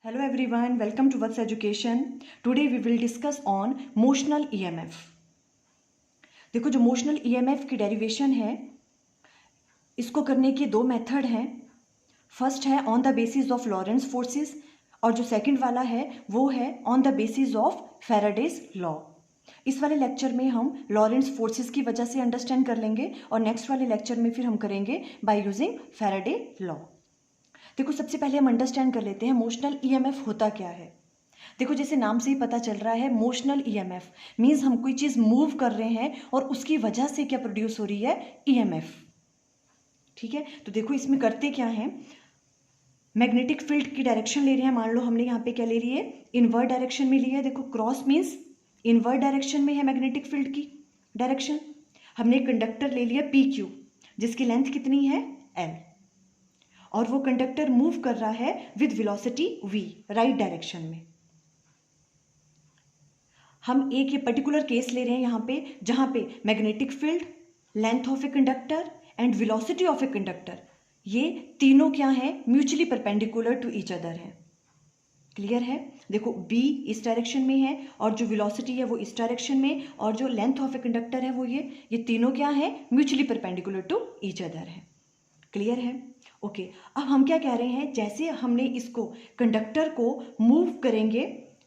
Hello everyone, welcome to What's Education. Today we will discuss on motional EMF. देखो जो motional EMF की derivation है, इसको करने के दो मेथड हैं. फर्स्ट है on the basis of Lawrence forces और जो सेकंड वाला है वो है on the basis of Faraday's law. इस वाले लेक्चर में हम लॉरेंस फोर्सेस की वजह से अंडरस्टैंड कर लेंगे और नेक्स्ट वाले लेक्चर में फिर हम करेंगे बाय यूजिंग फैराडे लॉ. देखो सबसे पहले हम अंडरस्टैंड कर लेते हैं मोशनल ईएमएफ होता क्या है. देखो जैसे नाम से ही पता चल रहा है मोशनल ईएमएफ मीन्स हम कोई चीज़ मूव कर रहे हैं और उसकी वजह से क्या प्रोड्यूस हो रही है, ईएमएफ. ठीक है, तो देखो इसमें करते क्या है, मैग्नेटिक फील्ड की डायरेक्शन ले रहे हैं. मान लो हमने यहाँ पे क्या ले रही है, इनवर्ड डायरेक्शन में ली है. देखो क्रॉस मीन्स इनवर्ड डायरेक्शन में है मैग्नेटिक फील्ड की डायरेक्शन. हमने कंडक्टर ले लिया पी क्यू जिसकी लेंथ कितनी है, एल, और वो कंडक्टर मूव कर रहा है with velocity v right direction में. हम एक ये पर्टिकुलर केस ले रहे हैं यहाँ पे जहाँ पे magnetic field, length of a conductor and velocity of a conductor, ये तीनों क्या है, mutually perpendicular to each other है. क्लियर है. देखो b इस डायरेक्शन में है और जो वेलोसिटी है वो इस डायरेक्शन में और जो लेंथ ऑफ ए कंडक्टर है वो ये तीनों क्या है, mutually perpendicular to each other है. क्लियर है. ओके, अब हम क्या कह रहे हैं, जैसे हमने इसको कंडक्टर को मूव करेंगे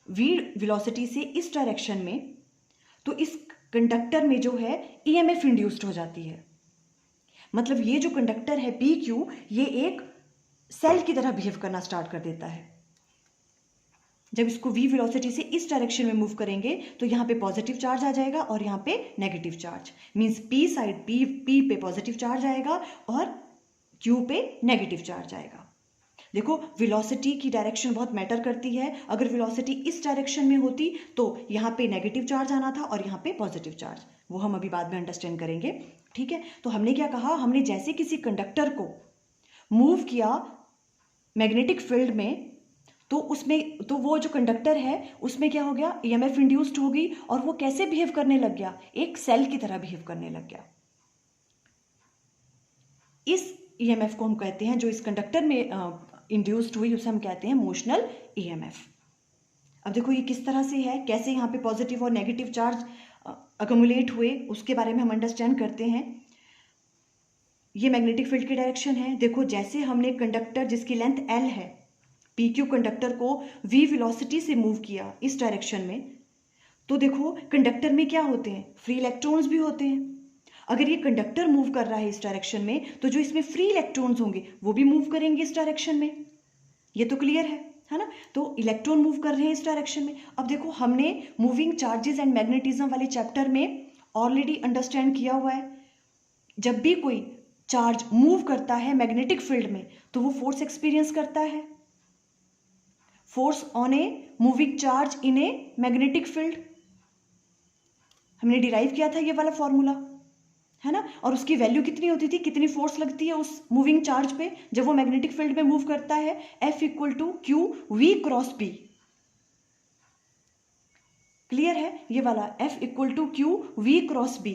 v वेलोसिटी से इस डायरेक्शन में, तो इस कंडक्टर में जो है ईएमएफ इंड्यूस्ड हो जाती है. मतलब ये जो कंडक्टर है पी क्यू, ये एक सेल की तरह बिहेव करना स्टार्ट कर देता है. जब इसको v वेलोसिटी से इस डायरेक्शन में मूव करेंगे तो यहाँ पे पॉजिटिव चार्ज आ जाएगा और यहाँ पे negative charge. Means p side p पे पॉजिटिव चार्ज आएगा और Q पे नेगेटिव चार्ज आएगा. देखो वेलोसिटी की डायरेक्शन बहुत मैटर करती है. अगर वेलोसिटी इस डायरेक्शन में होती तो यहाँ पे नेगेटिव चार्ज आना था और यहाँ पे पॉजिटिव चार्ज, वो हम अभी बाद में अंडरस्टैंड करेंगे. ठीक है, तो हमने क्या कहा, हमने जैसे किसी कंडक्टर को मूव किया मैग्नेटिक फील्ड में, तो उसमें तो वो जो कंडक्टर है उसमें क्या हो गया, ईएमएफ इंड्यूस्ड हो गई और वो कैसे बिहेव करने लग गया, एक सेल की तरह बिहेव करने लग गया. इस ईएमएफ को हम कहते हैं, जो इस कंडक्टर में इंड्यूस्ड हुई उसे हम कहते हैं मोशनल ईएमएफ. अब देखो ये किस तरह से है, कैसे यहाँ पे पॉजिटिव और नेगेटिव चार्ज अक्यूमुलेट हुए उसके बारे में हम अंडरस्टैंड करते हैं. ये मैग्नेटिक फील्ड की डायरेक्शन है. देखो जैसे हमने कंडक्टर जिसकी लेंथ एल है, पी क्यू कंडक्टर को v वेलोसिटी से मूव किया इस डायरेक्शन में, तो देखो कंडक्टर में क्या होते हैं, फ्री इलेक्ट्रॉन्स भी होते हैं. अगर ये कंडक्टर मूव कर रहा है इस डायरेक्शन में तो जो इसमें फ्री इलेक्ट्रॉन्स होंगे वो भी मूव करेंगे इस डायरेक्शन में. ये तो क्लियर है ना. तो इलेक्ट्रॉन मूव कर रहे हैं इस डायरेक्शन में. अब देखो हमने मूविंग चार्जेस एंड मैग्नेटिज्म वाले चैप्टर में ऑलरेडी अंडरस्टैंड किया हुआ है, जब भी कोई चार्ज मूव करता है मैग्नेटिक फील्ड में तो वो फोर्स एक्सपीरियंस करता है. Force on a moving charge in a magnetic field, हमने डिराइव किया था ये वाला फॉर्मूला, है ना. और उसकी वैल्यू कितनी होती थी, कितनी फोर्स लगती है उस मूविंग चार्ज पे जब वो मैग्नेटिक फील्ड में मूव करता है, F equal to q v cross p. Clear है, ये वाला F equal to q v cross b.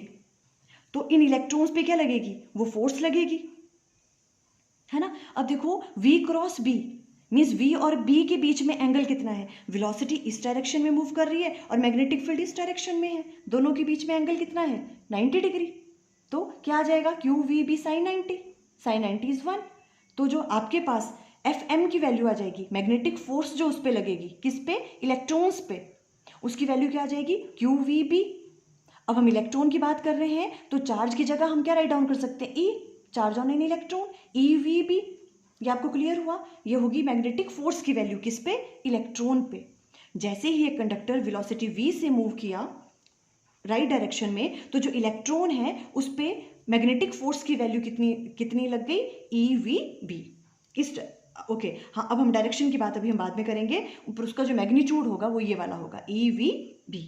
तो इन इलेक्ट्रॉन्स पे क्या लगेगी, वो फोर्स लगेगी, है ना. अब देखो V cross B means V और B के बीच में एंगल कितना है, वेलोसिटी इस डायरेक्शन में मूव कर रही है और मैग्नेटिक फील्ड इस डायरेक्शन में है, दोनों के बीच में एंगल कितना है, 90 डिग्री. तो क्या आ जाएगा, q v b sine 90, sine 90 is 1. तो जो आपके पास एफ एम की वैल्यू आ जाएगी, मैग्नेटिक फोर्स जो उस पर लगेगी, किस पे, इलेक्ट्रॉन्स पे, उसकी वैल्यू क्या आ जाएगी, क्यू वी बी. अब हम इलेक्ट्रॉन की बात कर रहे हैं तो चार्ज की जगह हम क्या राइट डाउन कर सकते हैं, e, charge on an electron, e v B. ये आपको क्लियर हुआ, ये होगी मैग्नेटिक फोर्स की वैल्यू किस पे, इलेक्ट्रॉन पे. जैसे ही एक कंडक्टर वेलोसिटी v से मूव किया राइट डायरेक्शन में, तो जो इलेक्ट्रॉन है उस पर मैग्नेटिक फोर्स की वैल्यू कितनी लग गई, ई वी बी. ओके हाँ, अब हम डायरेक्शन की बात अभी हम बाद में करेंगे, ऊपर उसका जो मैग्नीट्यूड होगा वो ये वाला होगा, ई वी बी.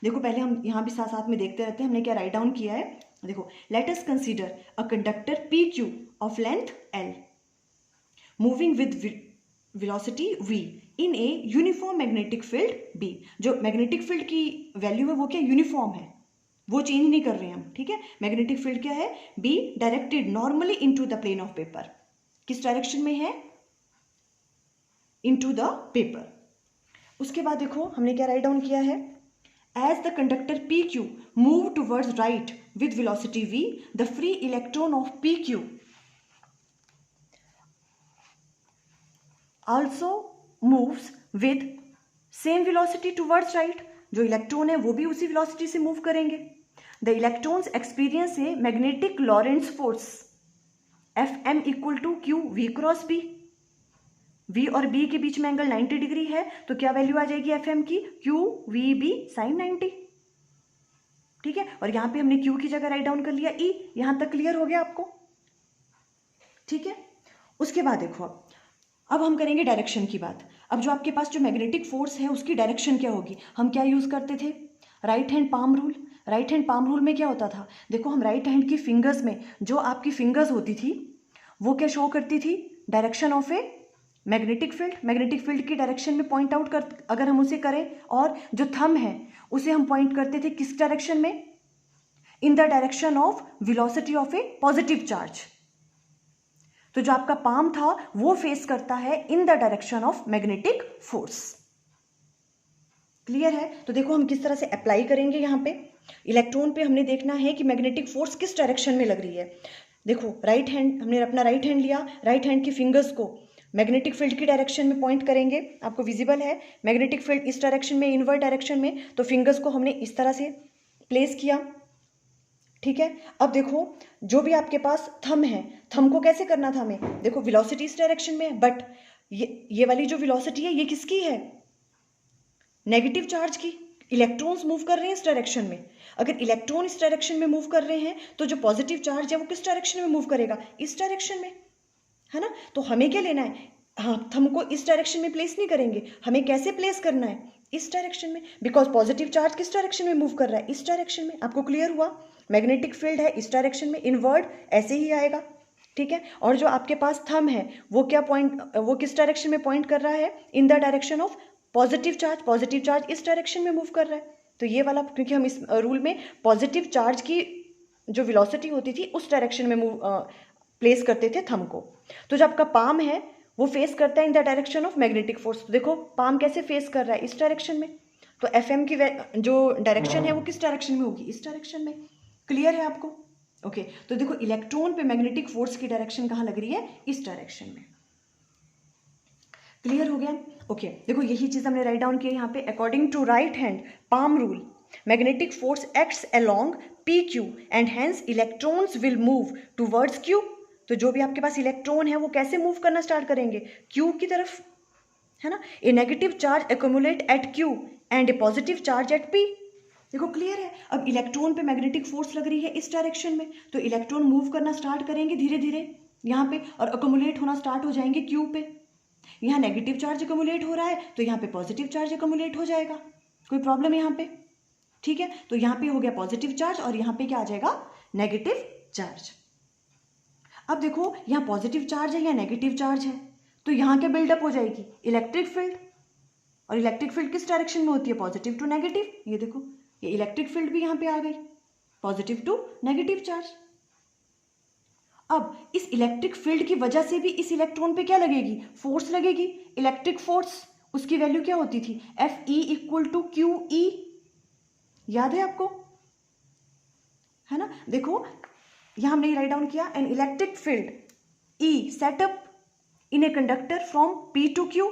देखो पहले हम यहाँ भी साथ साथ में देखते रहते हैं हमने क्या राइट डाउन किया है. देखो let us consider a conductor P Q of length L moving with velocity v in a uniform magnetic field b. जो मैग्नेटिक फील्ड की वैल्यू है वो क्या, यूनिफॉर्म है, वो चेंज नहीं कर रहे हैं हम. ठीक है, मैग्नेटिक फील्ड क्या है, b directed normally into the plane of paper. किस डायरेक्शन में है, इनटू द पेपर। उसके बाद देखो हमने क्या राइट डाउन किया है, as the conductor P Q move towards right with velocity v, the free electron of P Q also moves with same velocity towards right. जो इलेक्ट्रॉन है वो भी उसी वेलोसिटी से मूव करेंगे। The electrons experience a magnetic Lorentz force F M equal to q v cross B. V और B के बीच में एंगल 90 डिग्री है, तो क्या वैल्यू आ जाएगी एफ एम की, क्यू वी बी साइन 90। ठीक है, और यहां पे हमने Q की जगह राइट डाउन कर लिया E। यहां तक क्लियर हो गया आपको? ठीक है, उसके बाद देखो अब हम करेंगे डायरेक्शन की बात। अब जो आपके पास जो मैग्नेटिक फोर्स है उसकी डायरेक्शन क्या होगी? हम क्या यूज करते थे? Right hand palm rule. Right hand palm rule में क्या होता था, देखो हम राइट हैंड की फिंगर्स में जो आपकी फिंगर्स होती थी वो क्या शो करती थी? Direction of a magnetic field. Magnetic field की डायरेक्शन में पॉइंट आउट कर अगर हम उसे करें, और जो थंब है उसे हम पॉइंट करते थे किस डायरेक्शन में? इन the direction of velocity of A positive charge. तो जो आपका पाम था वो फेस करता है in the direction of magnetic force. Clear है? तो देखो हम किस तरह से अप्लाई करेंगे। यहाँ पे इलेक्ट्रॉन पे हमने देखना है कि मैग्नेटिक फोर्स किस डायरेक्शन में लग रही है। देखो राइट हैंड, हमने अपना राइट हैंड लिया, राइट हैंड की फिंगर्स को मैग्नेटिक फील्ड की डायरेक्शन में पॉइंट करेंगे। आपको विजिबल है मैग्नेटिक फील्ड इस डायरेक्शन में, इनवर्ट डायरेक्शन में, तो फिंगर्स को हमने इस तरह से प्लेस किया। ठीक है, अब देखो जो भी आपके पास थंब है, थंब को कैसे करना था हमें? देखो वेलोसिटी इस डायरेक्शन में है, बट ये वाली जो वेलोसिटी है ये किसकी है? नेगेटिव चार्ज की। इलेक्ट्रॉन्स मूव कर रहे हैं इस डायरेक्शन में। अगर इलेक्ट्रॉन इस डायरेक्शन में मूव कर रहे हैं तो जो पॉजिटिव चार्ज है वो किस डायरेक्शन में मूव करेगा? इस डायरेक्शन में, है ना? तो हमें क्या लेना है? हाँ, थंब को इस डायरेक्शन में प्लेस नहीं करेंगे, हमें कैसे प्लेस करना है? इस डायरेक्शन में, बिकॉज पॉजिटिव चार्ज किस डायरेक्शन में मूव कर रहा है? इस डायरेक्शन में। आपको क्लियर हुआ? मैग्नेटिक फील्ड है इस डायरेक्शन में, इनवर्ड ऐसे ही आएगा। ठीक है, और जो आपके पास थंब है वो क्या पॉइंट, वो किस डायरेक्शन में पॉइंट कर रहा है? In the direction of positive charge. Positive charge इस डायरेक्शन में मूव कर रहा है। तो ये वाला, क्योंकि हम इस रूल में पॉजिटिव चार्ज की जो वेलोसिटी होती थी उस डायरेक्शन में मूव प्लेस करते थे थंब को। तो जो आपका पाम है वो फेस करता है in the direction of magnetic force. तो देखो पाम कैसे फेस कर रहा है? इस डायरेक्शन में। तो एफ एम की जो डायरेक्शन है वो किस डायरेक्शन में होगी? इस डायरेक्शन में। क्लियर है आपको? ओके, तो देखो इलेक्ट्रॉन पे मैग्नेटिक फोर्स की डायरेक्शन कहाँ लग रही है? इस डायरेक्शन में। क्लियर हो गया? ओके, देखो यही चीज हमने राइट डाउन किया यहाँ पे। According to right hand palm rule, magnetic force acts along p q and hence electrons will move towards q. तो जो भी आपके पास इलेक्ट्रॉन है वो कैसे मूव करना स्टार्ट करेंगे? क्यू की तरफ, है ना? A negative charge accumulate at Q and a positive charge at P. देखो क्लियर है? अब इलेक्ट्रॉन पे मैग्नेटिक फोर्स लग रही है इस डायरेक्शन में, तो इलेक्ट्रॉन मूव करना स्टार्ट करेंगे धीरे धीरे यहाँ पे, और अक्यूमुलेट होना स्टार्ट हो जाएंगे क्यू पे। यहाँ नेगेटिव चार्ज अक्यूमुलेट हो रहा है तो यहाँ पे पॉजिटिव चार्ज अक्यूमुलेट हो जाएगा। कोई प्रॉब्लम है यहाँ पे? ठीक है, तो यहाँ पे हो गया पॉजिटिव चार्ज और यहाँ पे क्या आ जाएगा? Negative charge. अब देखो यहाँ पॉजिटिव चार्ज है या नेगेटिव चार्ज है, तो यहाँ क्या बिल्डअप हो जाएगी? Electric field. और इलेक्ट्रिक फील्ड किस डायरेक्शन में होती है? Positive to negative. ये देखो ये इलेक्ट्रिक फील्ड भी यहाँ पे आ गई, पॉजिटिव टू नेगेटिव चार्ज। अब इस इलेक्ट्रिक फील्ड की वजह से भी इस इलेक्ट्रॉन पे क्या लगेगी? फोर्स लगेगी, इलेक्ट्रिक फोर्स। उसकी वैल्यू क्या होती थी? F E equal to q E. याद है आपको? है ना? देखो यहां हमने राइट डाउन किया, an electric field E setup in a conductor from P to Q.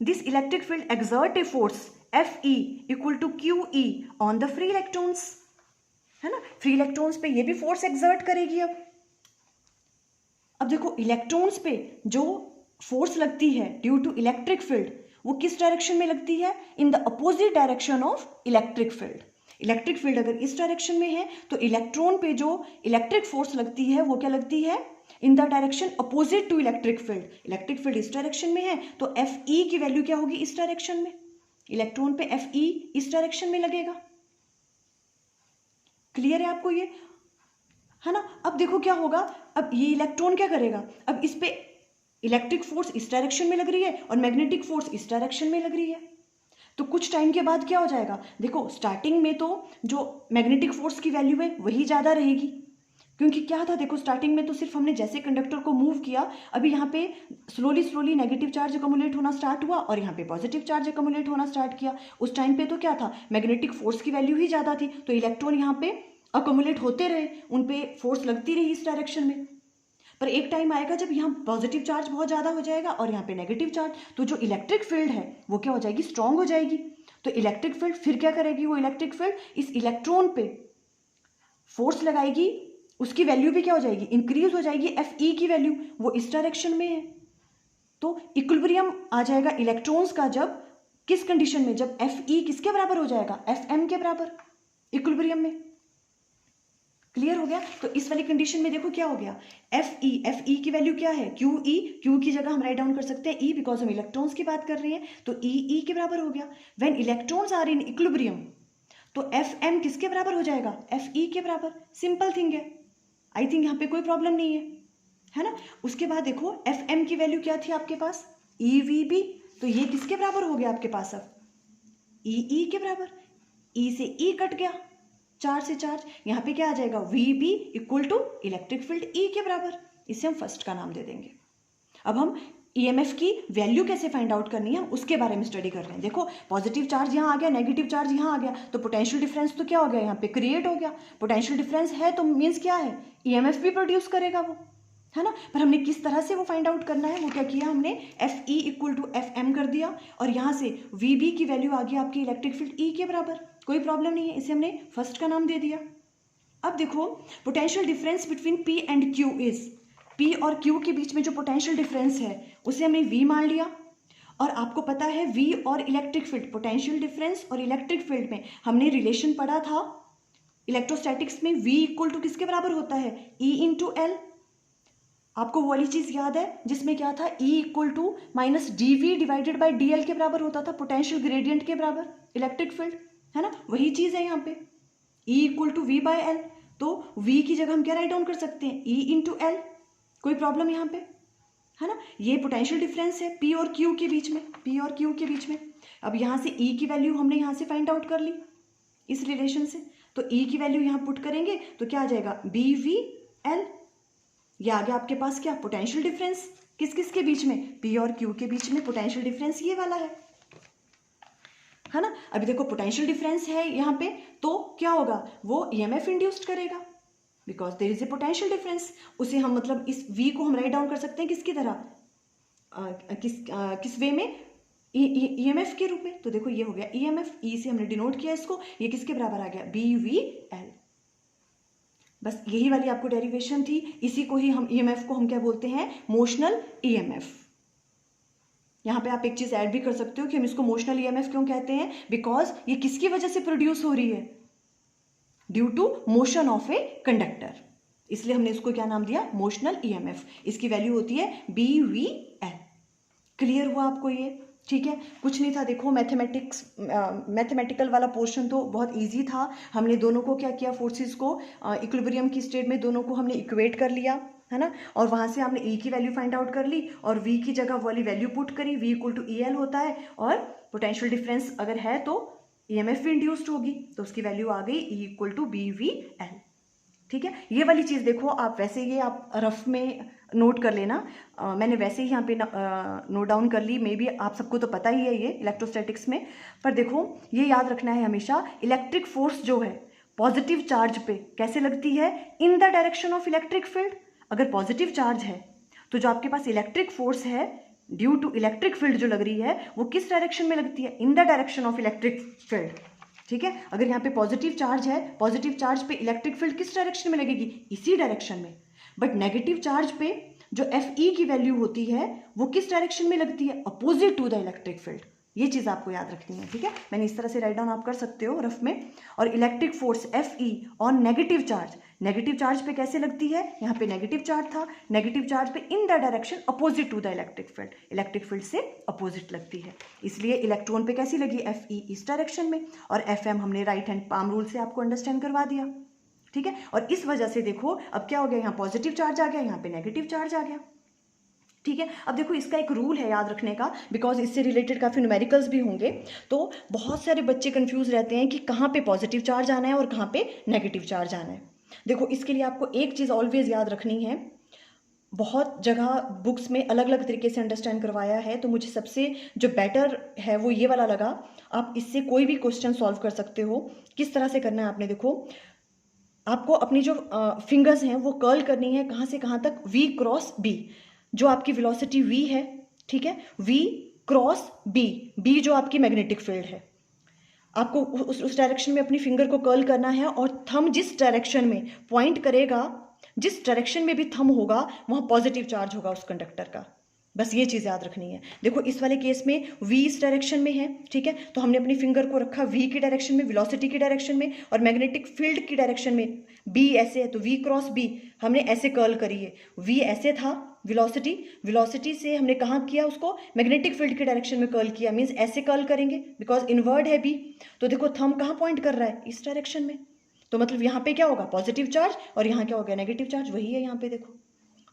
This electric field exert a force F E equal to q E on the free electrons, है ना? फ्री इलेक्ट्रॉन्स पे ये भी force exert करेगी। अब देखो electrons पे जो फोर्स लगती है ड्यू टू इलेक्ट्रिक फील्ड वो किस डायरेक्शन में लगती है? In the opposite direction of electric field. Electric field अगर इस डायरेक्शन में है तो इलेक्ट्रॉन पे जो इलेक्ट्रिक फोर्स लगती है वो क्या लगती है? In the direction opposite to electric field. Electric field इस डायरेक्शन में है तो एफ ई की वैल्यू क्या होगी? इस डायरेक्शन में। इलेक्ट्रॉन पे एफ ई इस डायरेक्शन में लगेगा। क्लियर है आपको ये? है ना? अब देखो क्या होगा, अब ये इलेक्ट्रॉन क्या करेगा? अब इस पे इलेक्ट्रिक फोर्स इस डायरेक्शन में लग रही है और मैग्नेटिक फोर्स इस डायरेक्शन में लग रही है, तो कुछ टाइम के बाद क्या हो जाएगा? देखो स्टार्टिंग में तो जो मैग्नेटिक फोर्स की वैल्यू है वही ज़्यादा रहेगी, क्योंकि क्या था, देखो स्टार्टिंग में तो सिर्फ हमने जैसे कंडक्टर को मूव किया, अभी यहाँ पे slowly slowly negative charge accumulate होना स्टार्ट हुआ और यहाँ पे पॉजिटिव चार्ज अकोमुलेट होना स्टार्ट किया। उस टाइम पे तो क्या था, मैग्नेटिक फोर्स की वैल्यू ही ज़्यादा थी, तो इलेक्ट्रॉन यहाँ पे अकोमुलेट होते रहे, उन पे फोर्स लगती रही इस डायरेक्शन में। पर एक टाइम आएगा जब यहाँ पॉजिटिव चार्ज बहुत ज़्यादा हो जाएगा और यहाँ पे नेगेटिव चार्ज, तो जो इलेक्ट्रिक फील्ड है वो क्या हो जाएगी, स्ट्रांग हो जाएगी। तो इलेक्ट्रिक फील्ड फिर क्या करेगी, वो इलेक्ट्रिक फील्ड इस इलेक्ट्रॉन पे फोर्स लगाएगी, उसकी वैल्यू भी क्या हो जाएगी, इंक्रीज हो जाएगी, एफ ई की वैल्यू वो इस डायरेक्शन में है। तो इक्विलिब्रियम आ जाएगा इलेक्ट्रॉन्स का जब, किस कंडीशन में, जब एफ ई किसके बराबर हो जाएगा, एफ एम के बराबर इक्विलिब्रियम में। क्लियर हो गया। तो इस वाली कंडीशन में देखो क्या हो गया, एफ ई की वैल्यू क्या है, क्यू की जगह हम राइट डाउन कर सकते हैं ई, बिकॉज हम इलेक्ट्रॉन्स की बात कर रहे हैं, तो ई के बराबर हो गया। When electrons are in equilibrium तो एफ एम किसके बराबर हो जाएगा, एफ ई के बराबर। सिंपल थिंग है, आई थिंक यहाँ पे कोई प्रॉब्लम नहीं है ना। उसके बाद देखो एफ एम की वैल्यू क्या थी आपके पास, ई वी बी, तो ये किसके बराबर हो गया आपके पास, अब ई के बराबर। ई से ई कट गया, चार्ज से चार्ज, यहाँ पे क्या आ जाएगा, V B equal to electric field E के बराबर। इसे हम फर्स्ट का नाम दे देंगे। अब हम ईएमएफ की वैल्यू कैसे फाइंड आउट करनी है, हम उसके बारे में स्टडी कर रहे हैं। देखो पॉजिटिव चार्ज यहाँ आ गया, नेगेटिव चार्ज यहाँ आ गया, तो पोटेंशियल डिफरेंस तो क्या हो गया, यहाँ पे क्रिएट हो गया। पोटेंशियल डिफरेंस है तो मीन्स क्या है, ईएमएफ भी प्रोड्यूस करेगा वो, है ना। पर हमने किस तरह से वो फाइंड आउट करना है, वो क्या किया हमने, F E equal to F M कर दिया, और यहाँ से वी बी की वैल्यू आ गई आपकी इलेक्ट्रिक फील्ड ई के बराबर। कोई प्रॉब्लम नहीं है, इसे हमने फर्स्ट का नाम दे दिया। अब देखो potential difference between P and Q is, P और क्यू के बीच में जो पोटेंशियल डिफरेंस है उसे हमने वी मान लिया। और आपको पता है वी और इलेक्ट्रिक फील्ड, पोटेंशियल डिफरेंस और इलेक्ट्रिक फील्ड में हमने रिलेशन पढ़ा था इलेक्ट्रोस्टैटिक्स में, वी इक्वल टू किसके बराबर होता है, ई इंटू एल। आपको वो वाली चीज याद है जिसमें क्या था, E equal to minus D V divided by D L के बराबर होता था, पोटेंशियल ग्रेडियंट के बराबर इलेक्ट्रिक फील्ड, है ना। वही चीज है यहाँ पे, E equal to V by L. तो वी की जगह हम क्या राइट डाउन कर सकते हैं, ई इंटू एल। कोई प्रॉब्लम यहाँ पे, है ना। ये पोटेंशियल डिफरेंस है पी और क्यू के बीच में, पी और क्यू के बीच में। अब यहाँ से ई की वैल्यू हमने यहाँ से फाइंड आउट कर ली इस रिलेशन से, तो ई की वैल्यू यहाँ पुट करेंगे तो क्या आ जाएगा, बी वी एल। ये आ गया आपके पास क्या, पोटेंशियल डिफरेंस किस किस के बीच में, पी और क्यू के बीच में पोटेंशियल डिफरेंस ये वाला है ना। अभी देखो पोटेंशियल डिफरेंस है यहाँ पे, तो क्या होगा, वो ईएमएफ इंड्यूस्ड करेगा because there is a potential difference. उसे हम मतलब इस वी को हम राइट डाउन कर सकते हैं किसकी तरह, किस वे में, ईएमएफ के रूप में। तो देखो ये हो गया ईएमएफ, ई से हमने डिनोट किया इसको, ये किसके बराबर आ गया, बी वी एल। बस यही वाली आपको डेरिवेशन थी, इसी को ही हम ईएमएफ को हम क्या बोलते हैं, मोशनल ईएमएफ। यहाँ पे आप एक चीज ऐड भी कर सकते हो कि हम इसको मोशनल ईएमएफ क्यों कहते हैं, बिकॉज ये किसकी वजह से प्रोड्यूस हो रही है, due to motion of a conductor, इसलिए हमने इसको क्या नाम दिया, मोशनल ईएमएफ। इसकी वैल्यू होती है बी वी एल। क्लियर हुआ आपको ये, ठीक है। कुछ नहीं था, देखो मैथमेटिकल वाला पोर्शन तो बहुत इजी था। हमने दोनों को क्या किया, फोर्सेस को इक्विलिब्रियम की स्टेट में दोनों को हमने इक्वेट कर लिया, है ना। और वहाँ से हमने ई की वैल्यू फाइंड आउट कर ली और वी की जगह वाली वैल्यू पुट करी, V equal to E L होता है, और पोटेंशियल डिफरेंस अगर है तो ईएमएफ भी इंड्यूस्ड होगी, तो उसकी वैल्यू आ गई E equal to B V L. ठीक है, ये वाली चीज़ देखो आप, वैसे ये आप रफ में नोट कर लेना, मैंने वैसे ही यहाँ पे नोट डाउन कर ली, मे बी आप सबको तो पता ही है ये इलेक्ट्रोस्टैटिक्स में। पर देखो ये याद रखना है हमेशा, इलेक्ट्रिक फोर्स जो है पॉजिटिव चार्ज पे कैसे लगती है, in the direction of electric field. अगर पॉजिटिव चार्ज है तो जो आपके पास इलेक्ट्रिक फोर्स है ड्यू टू इलेक्ट्रिक फील्ड जो लग रही है वो किस डायरेक्शन में लगती है, in the direction of electric field. ठीक है, अगर यहाँ पे पॉजिटिव चार्ज है, पॉजिटिव चार्ज पे इलेक्ट्रिक फील्ड किस डायरेक्शन में लगेगी, इसी डायरेक्शन में। बट नेगेटिव चार्ज पे जो एफ ई की वैल्यू होती है वो किस डायरेक्शन में लगती है, opposite to the electric field. ये चीज़ आपको याद रखनी है, ठीक है। मैंने इस तरह से राइट डाउन आप कर सकते हो रफ में। और electric force F E on negative charge, negative charge पे कैसे लगती है, यहाँ पे नेगेटिव चार्ज था, नेगेटिव चार्ज पे in the direction opposite to the electric field, electric field से अपोजिट लगती है। इसलिए इलेक्ट्रॉन पे कैसी लगी, एफ ई इस डायरेक्शन में, और एफ एम हमने राइट हैंड पाम रूल से आपको अंडरस्टैंड करवा दिया। ठीक है, और इस वजह से देखो अब क्या हो गया, यहाँ पॉजिटिव चार्ज आ गया, यहाँ पे नेगेटिव चार्ज आ गया। ठीक है, अब देखो इसका एक रूल है याद रखने का, बिकॉज इससे रिलेटेड काफ़ी न्यूमेरिकल्स भी होंगे, तो बहुत सारे बच्चे कंफ्यूज रहते हैं कि कहाँ पे पॉजिटिव चार्ज आना है और कहाँ पे नेगेटिव चार्ज आना है। देखो इसके लिए आपको एक चीज़ ऑलवेज याद रखनी है, बहुत जगह बुक्स में अलग अलग तरीके से अंडरस्टैंड करवाया है, तो मुझे सबसे जो बेटर है वो ये वाला लगा। आप इससे कोई भी क्वेश्चन सॉल्व कर सकते हो। किस तरह से करना है आपने, देखो आपको अपनी जो फिंगर्स हैं वो कर्ल करनी है कहाँ से कहाँ तक, V क्रॉस B। जो आपकी वेलोसिटी V है, ठीक है, V क्रॉस B, B जो आपकी मैग्नेटिक फील्ड है, आपको उस डायरेक्शन में अपनी फिंगर को कर्ल करना है और थंब जिस डायरेक्शन में पॉइंट करेगा, जिस डायरेक्शन में भी थंब होगा वहाँ पॉजिटिव चार्ज होगा उस कंडक्टर का। बस ये चीज़ याद रखनी है। देखो इस वाले केस में V इस डायरेक्शन में है, ठीक है, तो हमने अपनी फिंगर को रखा V की डायरेक्शन में, वेलोसिटी की डायरेक्शन में, और मैग्नेटिक फील्ड की डायरेक्शन में। B ऐसे है तो V क्रॉस B हमने ऐसे कर्ल करी है। V ऐसे था, वेलोसिटी से हमने कहाँ किया, उसको मैग्नेटिक फील्ड की डायरेक्शन में कर्ल किया, मीन्स ऐसे कर्ल करेंगे बिकॉज इनवर्ड है B। तो देखो थंब कहाँ पॉइंट कर रहा है, इस डायरेक्शन में, तो मतलब यहाँ पे क्या होगा, पॉजिटिव चार्ज, और यहाँ क्या हो गया, नेगेटिव चार्ज, वही है यहाँ पे देखो।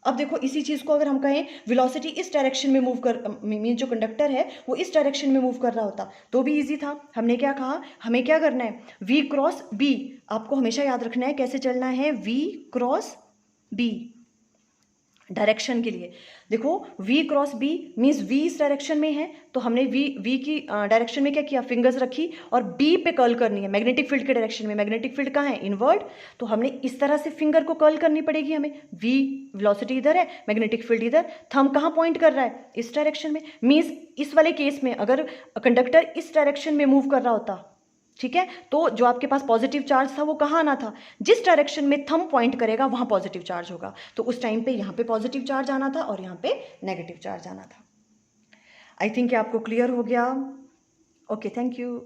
अब देखो इसी चीज़ को अगर हम कहें वेलोसिटी इस डायरेक्शन में मूव कर, मीन जो कंडक्टर है वो इस डायरेक्शन में मूव कर रहा होता तो भी इजी था। हमने क्या कहा, हमें क्या करना है, V क्रॉस B, आपको हमेशा याद रखना है कैसे चलना है, V क्रॉस B डायरेक्शन के लिए। देखो V cross B means V इस डायरेक्शन में है, तो हमने V की डायरेक्शन में क्या किया, फिंगर्स रखी और B पे कर्ल करनी है मैग्नेटिक फील्ड के डायरेक्शन में। मैग्नेटिक फील्ड कहाँ है, इनवर्ड, तो हमने इस तरह से फिंगर को कर्ल करनी पड़ेगी हमें। V वेलोसिटी इधर है, मैग्नेटिक फील्ड इधर, थंब कहाँ पॉइंट कर रहा है, इस डायरेक्शन में। मीन्स इस वाले केस में अगर कंडक्टर इस डायरेक्शन में मूव कर रहा होता, ठीक है, तो जो आपके पास पॉजिटिव चार्ज था वो कहाँ आना था, जिस डायरेक्शन में थंब पॉइंट करेगा वहां पॉजिटिव चार्ज होगा। तो उस टाइम पे यहाँ पे पॉजिटिव चार्ज आना था और यहाँ पे नेगेटिव चार्ज आना था। आई थिंक आपको क्लियर हो गया। Okay, thank you.